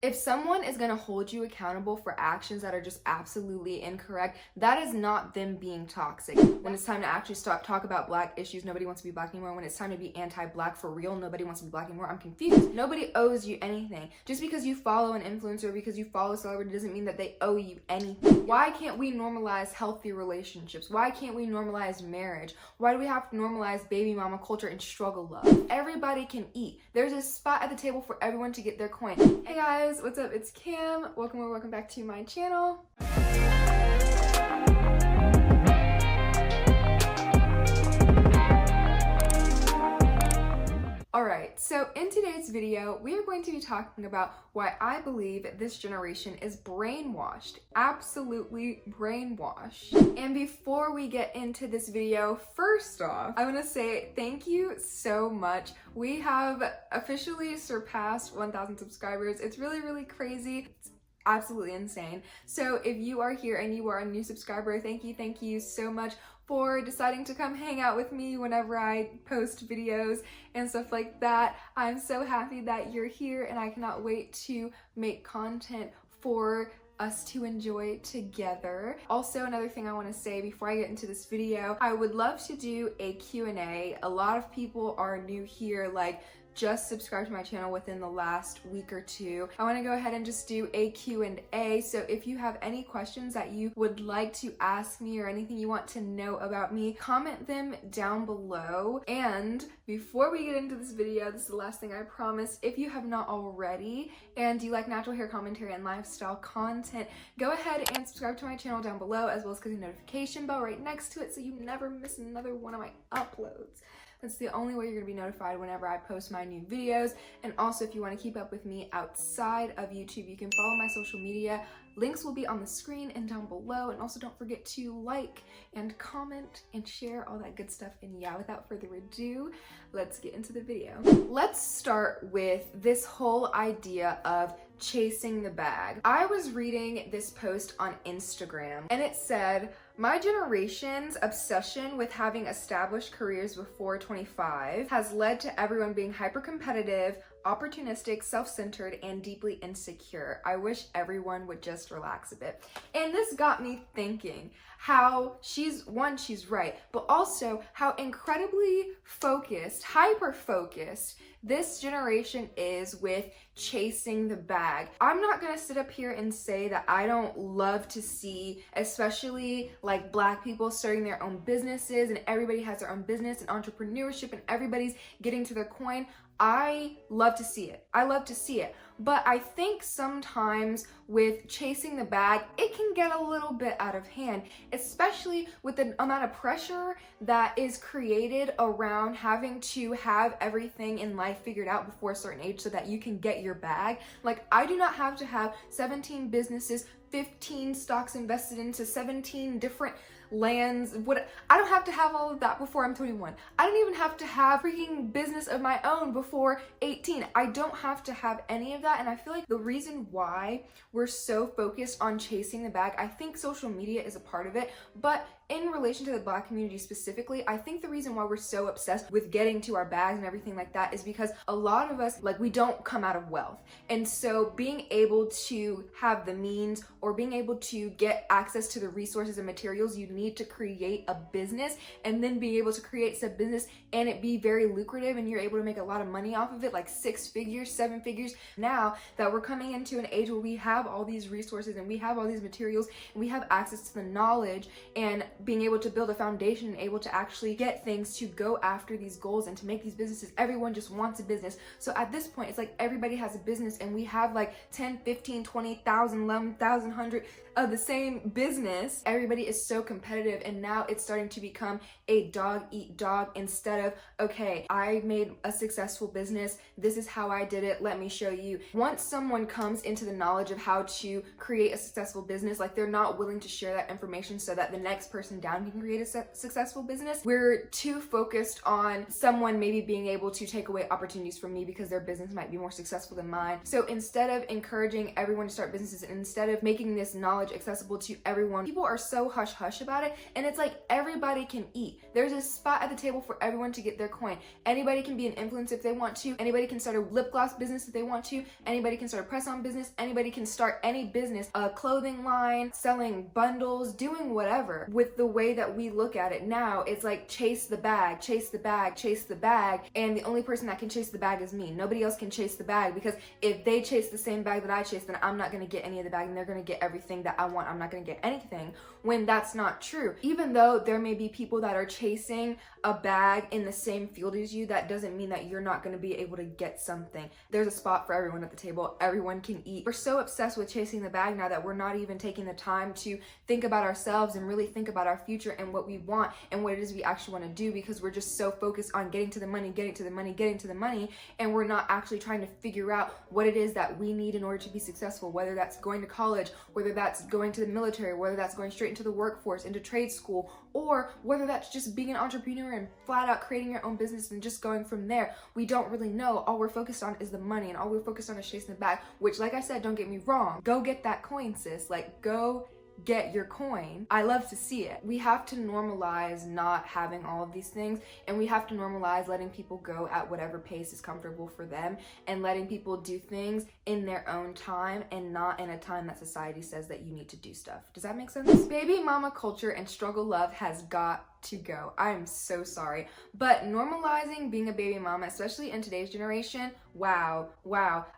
If someone is gonna hold you accountable for actions that are just absolutely incorrect, that is not them being toxic. When it's time to actually stop talk about Black issues, nobody wants to be Black anymore. When it's time to be anti-Black for real, nobody wants to be Black anymore. I'm confused. Nobody owes you anything. Just because you follow an influencer, because you follow a celebrity, doesn't mean that they owe you anything. Why can't we normalize healthy relationships? Why can't we normalize marriage? Why do we have to normalize baby mama culture and struggle love? Everybody can eat. There's a spot at the table for everyone to get their coin. Hey guys, what's up? It's Cam. Welcome back to my channel. Alright, so in today's video, we are going to be talking about why I believe this generation is brainwashed. Absolutely brainwashed. And before we get into this video, first off, I want to say thank you so much. We have officially surpassed 1,000 subscribers. It's really crazy. It's absolutely insane. So if you are here and you are a new subscriber, thank you so much for deciding to come hang out with me whenever I post videos and stuff like that. I'm so happy that you're here and I cannot wait to make content for us to enjoy together. Also, another thing I want to say before I get into this video, I would love to do a Q&A. A lot of people are new here, like just subscribed to my channel within the last week or two. I want to go ahead and just do a Q&A. So if you have any questions that you would like to ask me or anything you want to know about me, comment them down below. And before we get into this video, this is the last thing I promise. If you have not already and you like natural hair commentary and lifestyle content, go ahead and subscribe to my channel down below, as well as click the notification bell right next to it so you never miss another one of my uploads. That's the only way you're going to be notified whenever I post my new videos. And also, if you want to keep up with me outside of YouTube, you can follow my social media. Links will be on the screen and down below. And also don't forget to like and comment and share all that good stuff. And yeah, without further ado, let's get into the video. Let's start with this whole idea of chasing the bag. I was reading this post on Instagram and it said, "My generation's obsession with having established careers before 25 has led to everyone being hyper-competitive, opportunistic, self-centered, and deeply insecure. I wish everyone would just relax a bit." And this got me thinking how she's right, but also how incredibly focused, hyper-focused this generation is with chasing the bag. I'm not gonna sit up here and say that I don't love to see, especially like Black people starting their own businesses and everybody has their own business and entrepreneurship and everybody's getting to their coin. I love to see it. I love to see it. But I think sometimes with chasing the bag, it can get a little bit out of hand, especially with the amount of pressure that is created around having to have everything in life figured out before a certain age so that you can get your bag. Like, I do not have to have 17 businesses, 15 stocks invested into 17 different lands. I don't have to have all of that before I'm 21. I don't even have to have freaking business of my own before 18. I don't have to have any of that. And I feel like the reason why we're so focused on chasing the bag, I think social media is a part of it, but in relation to the Black community specifically, I think the reason why we're so obsessed with getting to our bags and everything like that is because a lot of us, like, we don't come out of wealth. And so being able to have the means or being able to get access to the resources and materials you need to create a business, and then being able to create said business and it be very lucrative and you're able to make a lot of money off of it, like 6 figures, 7 figures. Now that we're coming into an age where we have all these resources and we have all these materials and we have access to the knowledge and being able to build a foundation and able to actually get things to go after these goals and to make these businesses. Everyone just wants a business. So at this point, it's like everybody has a business and we have like 10, 15, 20,000, 11,000, 100 of the same business. Everybody is so competitive and now it's starting to become a dog eat dog instead of, okay, I made a successful business. This is how I did it. Let me show you. Once someone comes into the knowledge of how to create a successful business, like they're not willing to share that information so that the next person down can create a successful business. We're too focused on someone maybe being able to take away opportunities from me because their business might be more successful than mine. So instead of encouraging everyone to start businesses and instead of making this knowledge accessible to everyone, people are so hush hush about about it, and it's like everybody can eat. There's a spot at the table for everyone to get their coin. Anybody can be an influencer if they want to. Anybody can start a lip gloss business if they want to. Anybody can start a press-on business. Anybody can start any business, a clothing line, selling bundles, doing whatever. With the way that we look at it now, it's like chase the bag, chase the bag, chase the bag, and the only person that can chase the bag is me. Nobody else can chase the bag, because if they chase the same bag that I chase, then I'm not gonna get any of the bag, and they're gonna get everything that I want. I'm not gonna get anything, when that's not true. Even though there may be people that are chasing a bag in the same field as you, that doesn't mean that you're not gonna be able to get something. There's a spot for everyone at the table. Everyone can eat. We're so obsessed with chasing the bag now that we're not even taking the time to think about ourselves and really think about our future and what we want and what it is we actually want to do, because we're just so focused on getting to the money, getting to the money, getting to the money, and we're not actually trying to figure out what it is that we need in order to be successful, whether that's going to college, whether that's going to the military, whether that's going straight into the workforce, into trade school, or whether that's just being an entrepreneur and flat out creating your own business and just going from there. We don't really know. All we're focused on is the money, and all we're focused on is chasing the bag, which, like I said, don't get me wrong, go get that coin, sis. Like, go get your coin. I love to see it. We have to normalize not having all of these things, and we have to normalize letting people go at whatever pace is comfortable for them, and letting people do things in their own time and not in a time that society says that you need to do stuff. Does that make sense? Baby mama culture and struggle love has got to go. I am so sorry. But normalizing being a baby mama, especially in today's generation, wow.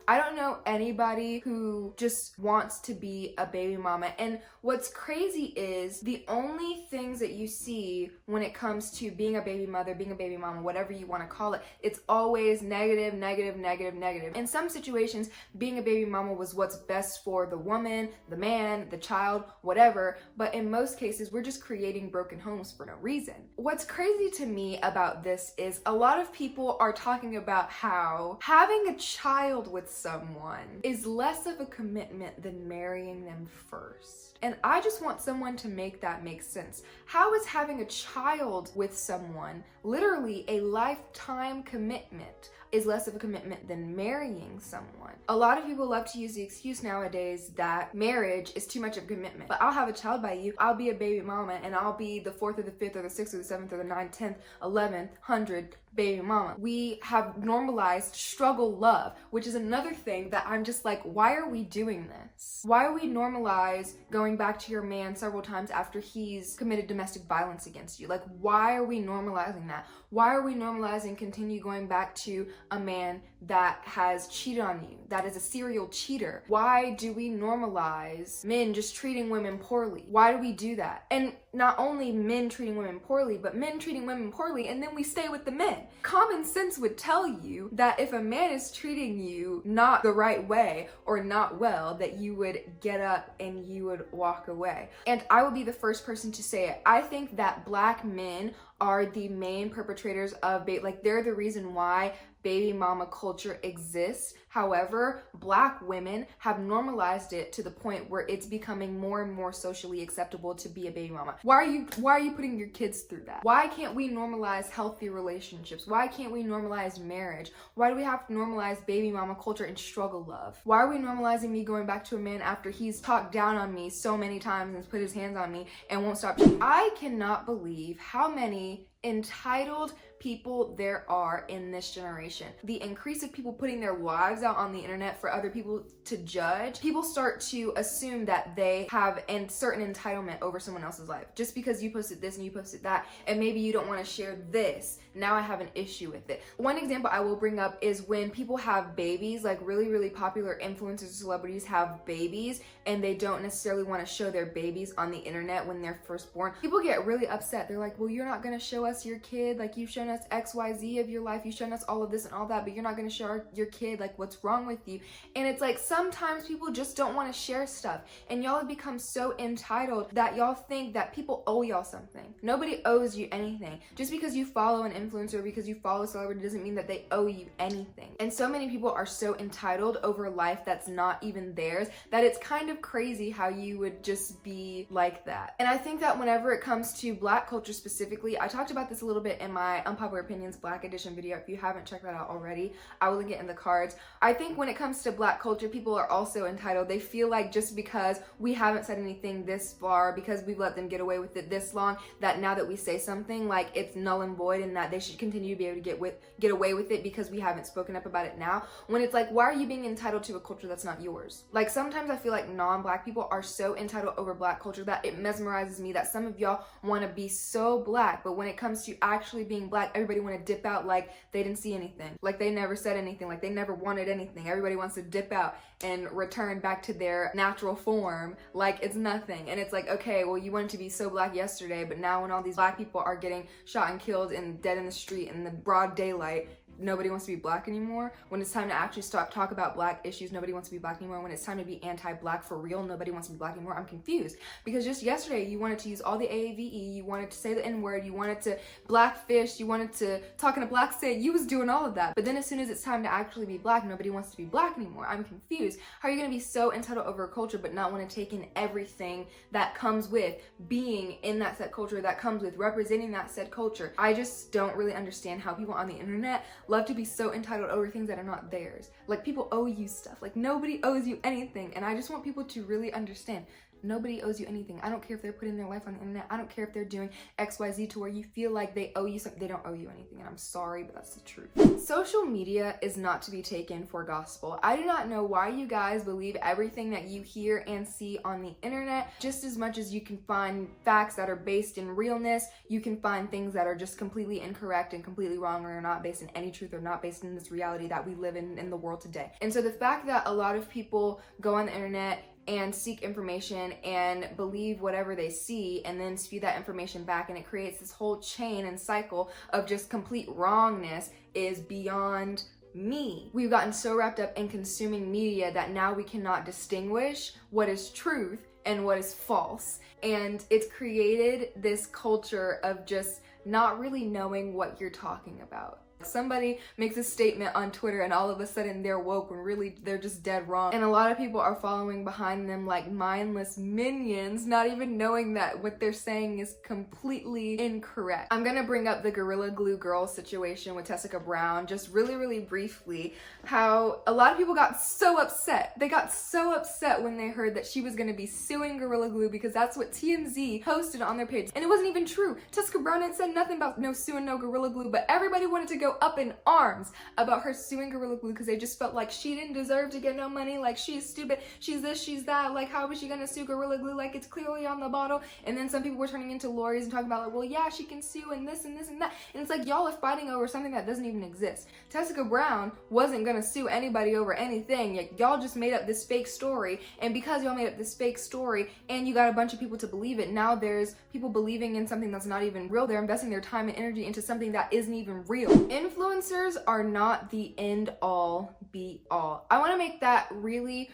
I don't know anybody who just wants to be a baby mama. And what's crazy is the only things that you see when it comes to being a baby mother, being a baby mama, whatever you want to call it, it's always negative, negative, negative, negative. In some situations, being a baby mama was what's best for the woman, the man, the child, whatever. But in most cases, we're just creating broken homes for no reason. What's crazy to me about this is a lot of people are talking about how having a child with someone is less of a commitment than marrying them first. And I just want someone to make that make sense. How is having a child with someone literally a lifetime commitment is less of a commitment than marrying someone? A lot of people love to use the excuse nowadays that marriage is too much of a commitment. But I'll have a child by you, I'll be a baby mama, and I'll be the 4th or the 5th or the 6th or the 7th or the 9th, 10th, 11th, 100th baby mama. We have normalized struggle love, which is another thing that I'm just like, why are we doing this? Why are we normalize going back to your man several times after he's committed domestic violence against you? Like, why are we normalizing that? Why are we normalizing continue going back to a man that has cheated on you, that is a serial cheater? Why do we normalize men just treating women poorly? Why do we do that? And not only men treating women poorly, but men treating women poorly, and then we stay with the men. Common sense would tell you that if a man is treating you not the right way or not well, that you would get up and you would walk away. And I will be the first person to say it. I think that Black men are the main perpetrators of they're the reason why baby mama culture exists. However, Black women have normalized it to the point where it's becoming more and more socially acceptable to be a baby mama. Why are you putting your kids through that? Why can't we normalize healthy relationships? Why can't we normalize marriage? Why do we have to normalize baby mama culture and struggle love? Why are we normalizing me going back to a man after he's talked down on me so many times and put his hands on me and won't stop? I cannot believe how many entitled people there are in this generation. The increase of people putting their lives out on the internet for other people to judge, people start to assume that they have a certain entitlement over someone else's life. Just because you posted this and you posted that, and maybe you don't want to share this, now I have an issue with it. One example I will bring up is when people have babies, like really popular influencers or celebrities have babies, and they don't necessarily want to show their babies on the internet when they're first born. People get really upset. They're like, well, you're not going to show us your kid, like you've shown us XYZ of your life, you've shown us all of this and all that, but you're not going to show your kid, like what's wrong with you? And it's like, sometimes people just don't want to share stuff, and y'all have become so entitled that y'all think that people owe y'all something. Nobody owes you anything. Just because you follow an influencer, because you follow a celebrity, doesn't mean that they owe you anything. And so many people are so entitled over life that's not even theirs that it's kind of crazy how you would just be like that. And I think that whenever it comes to Black culture specifically, I talked about this a little bit in my Unpopular Opinions Black Edition video. If you haven't checked that out already, I will link it in the cards. I think when it comes to Black culture, people are also entitled. They feel like just because we haven't said anything this far, because we've let them get away with it this long, that now that we say something, like it's null and void, and that they should continue to be able to get away with it because we haven't spoken up about it now. When it's like, why are you being entitled to a culture that's not yours? Like, sometimes I feel like non-Black people are so entitled over Black culture that it mesmerizes me that some of y'all want to be so Black, but when it comes to actually being Black, everybody want to dip out like they didn't see anything, like they never said anything, like they never wanted anything. Everybody wants to dip out and return back to their natural form like it's nothing. And it's like, okay, well, you wanted to be so Black yesterday, but now when all these Black people are getting shot and killed and dead in the street in the broad daylight, nobody wants to be Black anymore. When it's time to actually talk about Black issues, nobody wants to be Black anymore. When it's time to be anti-Black for real, nobody wants to be Black anymore. I'm confused, because just yesterday you wanted to use all the AAVE, you wanted to say the N-word, you wanted to blackfish, you wanted to talk in a Black state, you was doing all of that. But then as soon as it's time to actually be Black, nobody wants to be Black anymore. I'm confused. How are you gonna be so entitled over a culture but not want to take in everything that comes with being in that said culture, that comes with representing that said culture? I just don't really understand how people on the internet love to be so entitled over things that are not theirs. Like, people owe you stuff. Like, nobody owes you anything. And I just want people to really understand, nobody owes you anything. I don't care if they're putting their life on the internet. I don't care if they're doing XYZ to where you feel like they owe you something. They don't owe you anything. And I'm sorry, but that's the truth. Social media is not to be taken for gospel. I do not know why you guys believe everything that you hear and see on the internet. Just as much as you can find facts that are based in realness, you can find things that are just completely incorrect and completely wrong, or are not based in any truth, or not based in this reality that we live in the world today. And so the fact that a lot of people go on the internet and seek information and believe whatever they see and then spew that information back, and it creates this whole chain and cycle of just complete wrongness, is beyond me. We've gotten so wrapped up in consuming media that now we cannot distinguish what is truth and what is false. And it's created this culture of just not really knowing what you're talking about. Somebody makes a statement on Twitter and all of a sudden they're woke when really they're just dead wrong. And a lot of people are following behind them like mindless minions, not even knowing that what they're saying is completely incorrect. I'm gonna bring up the Gorilla Glue girl situation with Tessica Brown just really briefly. How a lot of people got so upset. They got so upset when they heard that she was gonna be suing Gorilla Glue, because that's what TMZ posted on their page. And it wasn't even true. Tessica Brown didn't say nothing about no suing no Gorilla Glue, but everybody wanted to go up in arms about her suing Gorilla Glue because they just felt like she didn't deserve to get no money, like she's stupid, she's this, she's that, like how was she gonna sue Gorilla Glue, like it's clearly on the bottle. And then some people were turning into lawyers and talking about like, well yeah, she can sue and this and this and that. And it's like, y'all are fighting over something that doesn't even exist. Tessica Brown wasn't gonna sue anybody over anything. Y'all just made up this fake story, and because y'all made up this fake story and you got a bunch of people to believe it, now there's people believing in something that's not even real. They're investing their time and energy into something that isn't even real. Influencers are not the end all be all. I want to make that really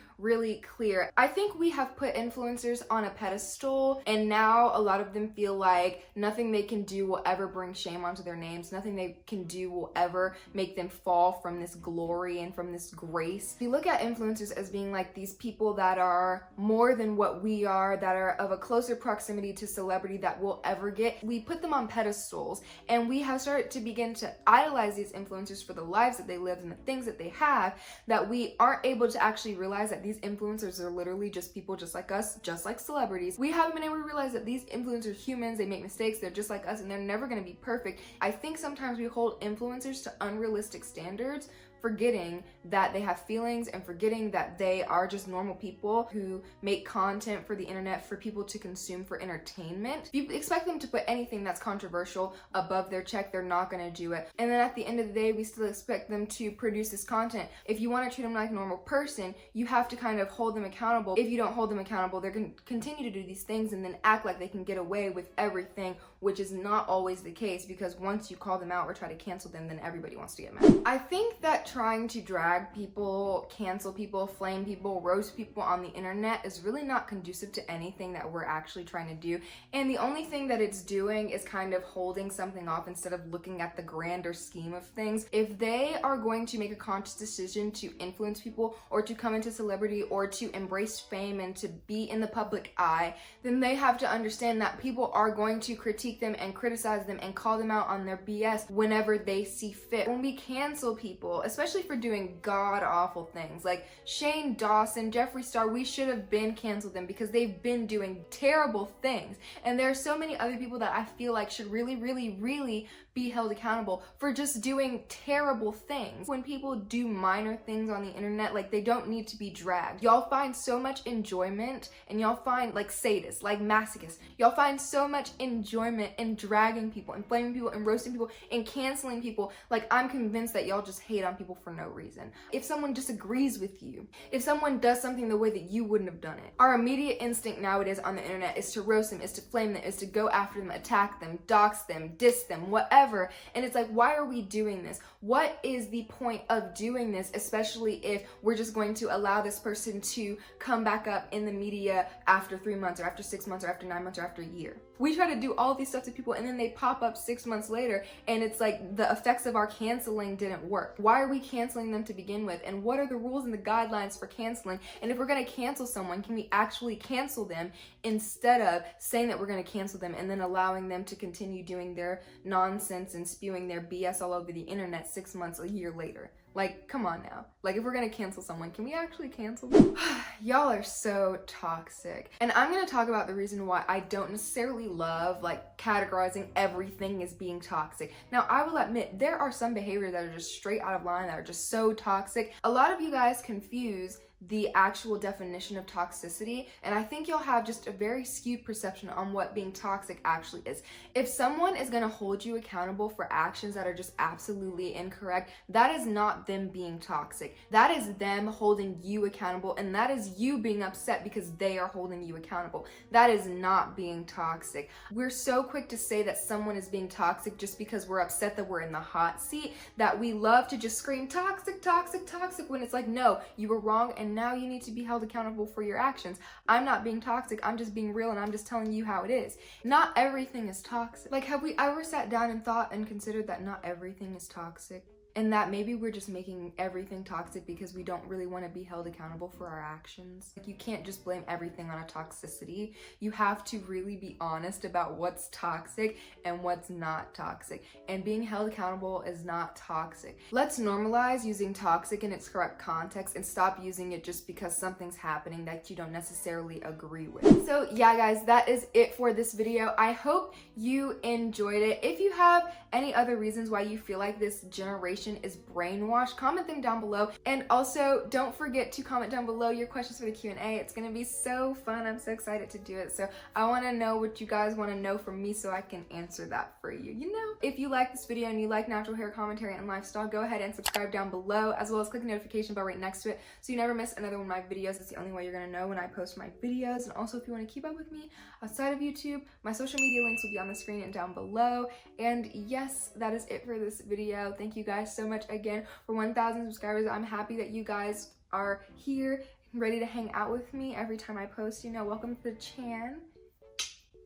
clear. I think we have put influencers on a pedestal, and now a lot of them feel like nothing they can do will ever bring shame onto their names. Nothing they can do will ever make them fall from this glory and from this grace. We look at influencers as being like these people that are more than what we are, that are of a closer proximity to celebrity that we'll ever get. We put them on pedestals, and we have started to begin to idolize these influencers for the lives that they live and the things that they have, that we aren't able to actually realize that these influencers are literally just people just like us, just like celebrities. We haven't been able to realize that these influencers are humans, they make mistakes, they're just like us, and they're never going to be perfect. I think sometimes we hold influencers to unrealistic standards, forgetting that they have feelings and forgetting that they are just normal people who make content for the internet for people to consume for entertainment. If you expect them to put anything that's controversial above their check, they're not going to do it. And then at the end of the day, we still expect them to produce this content. If you want to treat them like a normal person, you have to kind of hold them accountable. If you don't hold them accountable, they're going to continue to do these things and then act like they can get away with everything, which is not always the case, because once you call them out or try to cancel them, then everybody wants to get mad. I think that trying to drag people, cancel people, flame people, roast people on the internet is really not conducive to anything that we're actually trying to do. And the only thing that it's doing is kind of holding something off instead of looking at the grander scheme of things. If they are going to make a conscious decision to influence people or to come into celebrity or to embrace fame and to be in the public eye, then they have to understand that people are going to critique them and criticize them and call them out on their BS whenever they see fit. When we cancel people, especially especially for doing god-awful things. Like Shane Dawson, Jeffree Star, we should have been canceled them because they've been doing terrible things. And there are so many other people that I feel like should really, really, really be held accountable for just doing terrible things. When people do minor things on the internet, like, they don't need to be dragged. Y'all find so much enjoyment, and y'all find, like sadists, like masochists, y'all find so much enjoyment in dragging people and blaming people and roasting people and canceling people. Like, I'm convinced that y'all just hate on people for no reason. If someone disagrees with you, if someone does something the way that you wouldn't have done it, our immediate instinct nowadays on the internet is to roast them, is to flame them, is to go after them, attack them, dox them, diss them, whatever. And it's like, why are we doing this? What is the point of doing this, especially if we're just going to allow this person to come back up in the media after 3 months or after 6 months or after 9 months or after a year? We try to do all these stuff to people and then they pop up 6 months later and it's like the effects of our canceling didn't work. Why are we canceling them to begin with? And what are the rules and the guidelines for canceling? And if we're going to cancel someone, can we actually cancel them instead of saying that we're going to cancel them and then allowing them to continue doing their nonsense and spewing their BS all over the internet 6 months, a year later? Like, come on now. Like, if we're gonna cancel someone, can we actually cancel them? Y'all are so toxic. And I'm gonna talk about the reason why I don't necessarily love, like, categorizing everything as being toxic. Now, I will admit, there are some behaviors that are just straight out of line, that are just so toxic. A lot of you guys confuse the actual definition of toxicity, and I think you'll have just a very skewed perception on what being toxic actually is. If someone is going to hold you accountable for actions that are just absolutely incorrect, that is not them being toxic. That is them holding you accountable, and that is you being upset because they are holding you accountable. That is not being toxic. We're so quick to say that someone is being toxic just because we're upset that we're in the hot seat, that we love to just scream toxic, toxic, toxic, when it's like, no, you were wrong and now you need to be held accountable for your actions. I'm not being toxic, I'm just being real and I'm just telling you how it is. Not everything is toxic. Like, have we ever sat down and thought and considered that not everything is toxic? And that maybe we're just making everything toxic because we don't really want to be held accountable for our actions. Like, you can't just blame everything on a toxicity. You have to really be honest about what's toxic and what's not toxic. And being held accountable is not toxic. Let's normalize using toxic in its correct context and stop using it just because something's happening that you don't necessarily agree with. So yeah, guys, that is it for this video. I hope you enjoyed it. If you have any other reasons why you feel like this generation is brainwashed, comment them down below. And also, don't forget to comment down below your questions for the Q&A. It's gonna be so fun. I'm so excited to do it. So I wanna know what you guys wanna know from me so I can answer that for you, you know? If you like this video and you like natural hair commentary and lifestyle, go ahead and subscribe down below, as well as click the notification bell right next to it so you never miss another one of my videos. It's the only way you're gonna know when I post my videos. And also, if you wanna keep up with me outside of YouTube, my social media links will be on the screen and down below. And yes, that is it for this video. Thank you guys so much again for 1,000 subscribers. I'm happy that you guys are here ready to hang out with me every time I post. You know, welcome to the chan.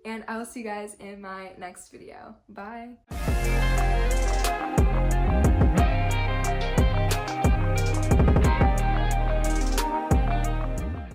And I will see you guys in my next video. Bye.